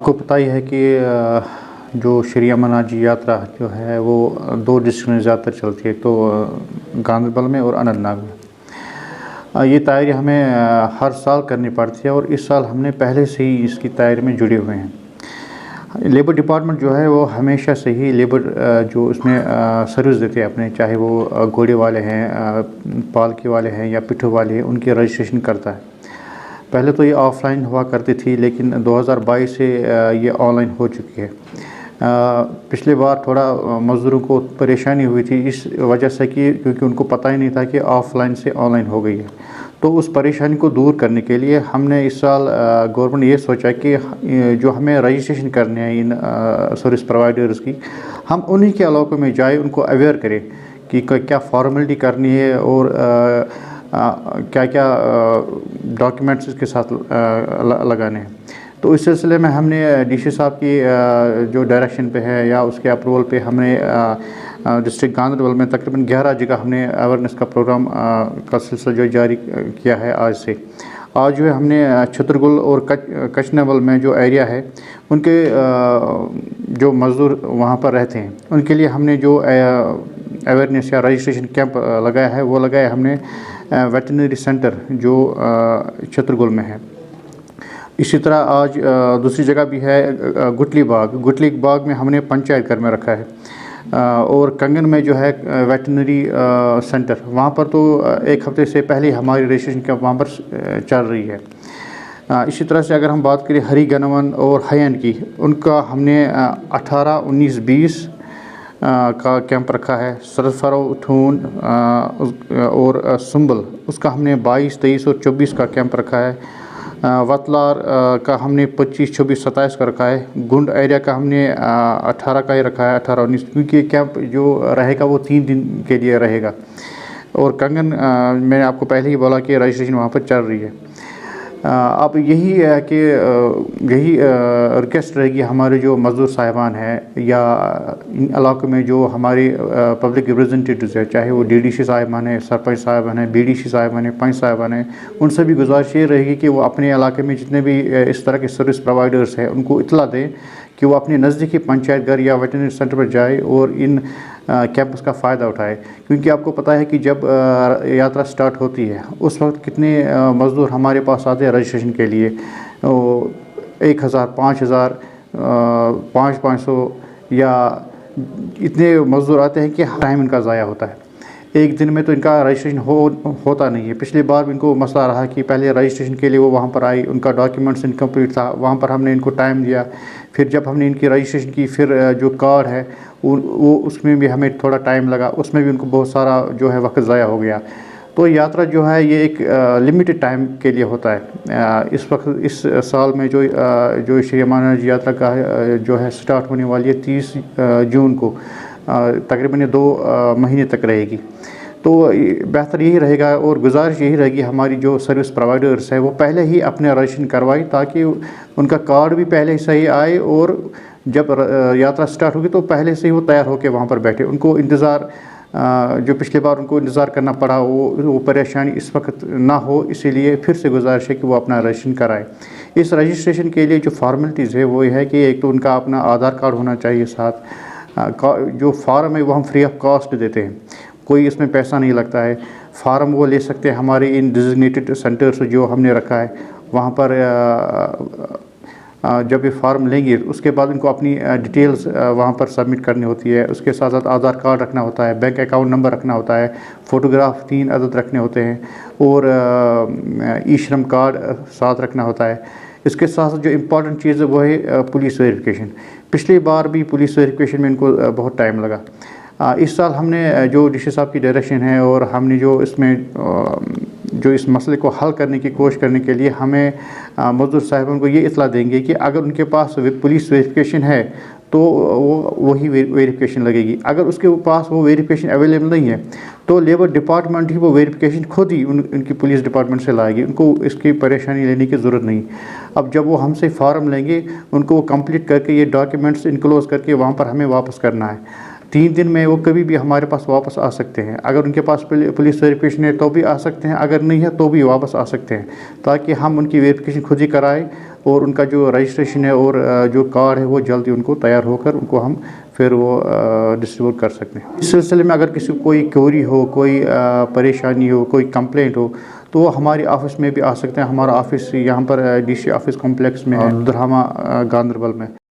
کو پتہ ہی ہے کہ جو شری امرناتھ جی یاترا جو ہے وہ 2 ڈسٹرکٹ میں زیادہ تر چلتی ہے، تو گاندربل میں اور اننت ناگ میں۔ یہ تیاری ہمیں ہر سال کرنی پڑتی ہے، اور اس سال ہم نے پہلے سے ہی اس کی تیاری میں جڑے ہوئے ہیں۔ لیبر ڈپارٹمنٹ جو ہے وہ ہمیشہ سے ہی لیبر جو اس میں سروس دیتے ہیں اپنے، چاہے وہ گھوڑے والے ہیں، پالکی والے ہیں یا پٹھو والے ہیں، ان کی رجسٹریشن کرتا ہے۔ پہلے تو یہ آف لائن ہوا کرتی تھی، لیکن 2022 سے یہ آن لائن ہو چکی ہے۔ پچھلی بار تھوڑا مزدوروں کو پریشانی ہوئی تھی اس وجہ سے کہ کیونکہ ان کو پتہ ہی نہیں تھا کہ آف لائن سے آن لائن ہو گئی ہے، تو اس پریشانی کو دور کرنے کے لیے ہم نے اس سال گورنمنٹ یہ سوچا کہ جو ہمیں رجسٹریشن کرنے ہیں ان سروس پرووائڈرز کی، ہم انہی کے علاقوں میں جائیں، ان کو اویئر کریں کہ کیا فارمیلٹی کرنی ہے اور کیا کیا ڈاکیومنٹس اس کے ساتھ لگانے ہیں۔ تو اس سلسلے میں ہم نے ڈی سی صاحب کی جو ڈائریکشن پہ ہے یا اس کے اپروول پہ ہم نے ڈسٹرکٹ گاندربل میں تقریباً 11 جگہ ہم نے اویئرنیس کا پروگرام کا سلسلہ جو جاری کیا ہے آج سے۔ آج جو ہے ہم نے چھترگل اور کچنبل میں جو ایریا ہے، ان کے جو مزدور وہاں پر رہتے ہیں، ان کے لیے ہم نے جو اویئرنیس یا رجسٹریشن کیمپ لگایا ہے، وہ لگایا ہم نے ویٹرنری سینٹر جو چھترگل میں ہے۔ اسی طرح آج دوسری جگہ بھی ہے گٹلی باغ میں ہم نے پنچایت گھر میں رکھا ہے، اور کنگن میں جو ہے ویٹرنری سینٹر، وہاں پر تو 1 ہفتے سے پہلے ہماری رجسٹریشن کیمپ وہاں پر چل رہی ہے۔ اسی طرح سے اگر ہم بات کریں ہری گنون اور ہین کی، ان کا ہم نے 18، 19، 20 کا کیمپ رکھا ہے۔ سرفرو، ٹھون اور سنبل، اس کا ہم نے 22، 23 اور 24 کا کیمپ رکھا ہے۔ وتلار کا ہم نے 25، 26، 27 کا رکھا ہے۔ گنڈ ایریا کا ہم نے 18 کا ہی رکھا ہے، 18، 19، کیونکہ کیمپ جو رہے گا وہ 3 دن کے لیے رہے گا۔ اور کنگن میں نے آپ کو پہلے ہی بولا کہ رجسٹریشن وہاں پر چل رہی ہے۔ اب یہی ہے کہ یہی ریکویسٹ رہے گی ہمارے جو مزدور صاحبان ہیں یا ان علاقوں میں جو ہمارے پبلک ریپریزنٹیٹیوز ہیں، چاہے وہ ڈی ڈی سی صاحبان ہیں، سرپنچ صاحبان ہیں، بی ڈی سی صاحبان ہیں، پنچ صاحبان ہیں، ان سے بھی گزارش یہ رہے گی کہ وہ اپنے علاقے میں جتنے بھی اس طرح کے سروس پرووائڈرز ہیں ان کو اطلاع دیں کہ وہ اپنے نزدیکی پنچایت گھر یا ویٹرنری سینٹر پر جائے اور ان کیمپس کا فائدہ اٹھائے، کیونکہ آپ کو پتہ ہے کہ جب یاترا سٹارٹ ہوتی ہے اس وقت کتنے مزدور ہمارے پاس آتے ہیں رجسٹریشن کے لیے، 1000، 5000، 500 یا اتنے مزدور آتے ہیں کہ ٹائم ان کا ضائع ہوتا ہے۔ ایک دن میں تو ان کا رجسٹریشن ہوتا نہیں ہے۔ پچھلی بار بھی ان کو مسئلہ رہا کہ پہلے رجسٹریشن کے لیے وہ وہاں پر آئی، ان کا ڈاکیومنٹس انکمپلیٹ تھا، وہاں پر ہم نے ان کو ٹائم دیا، پھر جب ہم نے ان کی رجسٹریشن کی، پھر جو کارڈ ہے وہ اس میں بھی ہمیں تھوڑا ٹائم لگا، اس میں بھی ان کو بہت سارا جو ہے وقت ضائع ہو گیا۔ تو یاترا جو ہے یہ ایک لمیٹڈ ٹائم کے لیے ہوتا ہے۔ اس وقت اس سال میں جو شری امرناتھ جی یاترا کا جو ہے سٹارٹ ہونے والی ہے 30 جون کو، تقریباً 2 مہینے تک رہے گی۔ تو بہتر یہی رہے گا اور گزارش یہی رہے گی ہماری جو سروس پرووائڈرز ہیں وہ پہلے ہی اپنے رجسٹریشن کروائیں، تاکہ ان کا کارڈ بھی پہلے ہی صحیح آئے، اور جب یاترا سٹارٹ ہوگی تو پہلے سے ہی وہ تیار ہو کے وہاں پر بیٹھے۔ ان کو انتظار جو پچھلی بار ان کو انتظار کرنا پڑا وہ پریشانی اس وقت نہ ہو، اسی لیے پھر سے گزارش ہے کہ وہ اپنا رجسٹریشن کرائے۔ اس رجسٹریشن کے لیے جو فارمیلٹیز ہے وہ یہ ہے کہ ایک تو ان کا اپنا آدھار کارڈ ہونا چاہیے ساتھ، جو فارم ہے وہ ہم فری آف کاسٹ دیتے ہیں، کوئی اس میں پیسہ نہیں لگتا ہے۔ فارم وہ لے سکتے ہیں ہمارے ان ڈیزگنیٹڈ سینٹرز جو ہم نے رکھا ہے، وہاں پر جب یہ فارم لیں گے اس کے بعد ان کو اپنی ڈیٹیلز وہاں پر سبمٹ کرنی ہوتی ہے۔ اس کے ساتھ ساتھ آدھار کارڈ رکھنا ہوتا ہے، بینک اکاؤنٹ نمبر رکھنا ہوتا ہے، فوٹوگراف 3 عدد رکھنے ہوتے ہیں، اور ای شرم کارڈ ساتھ رکھنا ہوتا ہے۔ اس کے ساتھ ساتھ جو امپورٹنٹ چیز ہے وہ ہے پولیس ویریفیکیشن۔ پچھلی بار بھی پولیس ویریفیکیشن میں ان کو بہت ٹائم لگا۔ اس سال ہم نے جو ڈی سی صاحب کی ڈائریکشن ہے اور ہم نے جو اس میں جو اس مسئلے کو حل کرنے کی کوشش کرنے کے لیے ہمیں مزدور صاحبان کو یہ اطلاع دیں گے کہ اگر ان کے پاس پولیس ویریفیکیشن ہے تو وہی ویریفیکیشن لگے گی، اگر اس کے پاس وہ ویریفیکیشن اویلیبل نہیں ہے تو لیبر ڈپارٹمنٹ ہی وہ ویریفیکیشن خود ہی ان کی پولیس ڈپارٹمنٹ سے لائے گی، ان کو اس کی پریشانی لینے کی ضرورت نہیں۔ اب جب وہ ہم سے فارم لیں گے ان کو وہ کمپلیٹ کر کے یہ ڈاکیومنٹس انکلوز کر کے وہاں پر ہمیں واپس کرنا ہے۔ 3 دن میں وہ کبھی بھی ہمارے پاس واپس آ سکتے ہیں، اگر ان کے پاس پولیس ویریفیکیشن ہے تو بھی آ سکتے ہیں، اگر نہیں ہے تو بھی واپس آ سکتے ہیں، تاکہ ہم ان کی ویریفیکیشن خود ہی کرائیں اور ان کا جو رجسٹریشن ہے اور جو کارڈ ہے وہ جلدی ان کو تیار ہو کر ان کو ہم پھر وہ ڈسٹریبیوٹ کر سکتے ہیں۔ اس سلسلے میں اگر کسی کو کوئی کیوری ہو، کوئی پریشانی ہو، کوئی کمپلینٹ ہو تو وہ ہمارے آفس میں بھی آ سکتے ہیں۔ ہمارا آفس یہاں پر ڈی سی آفس کمپلیکس میں ہے، درہامہ گاندربل میں۔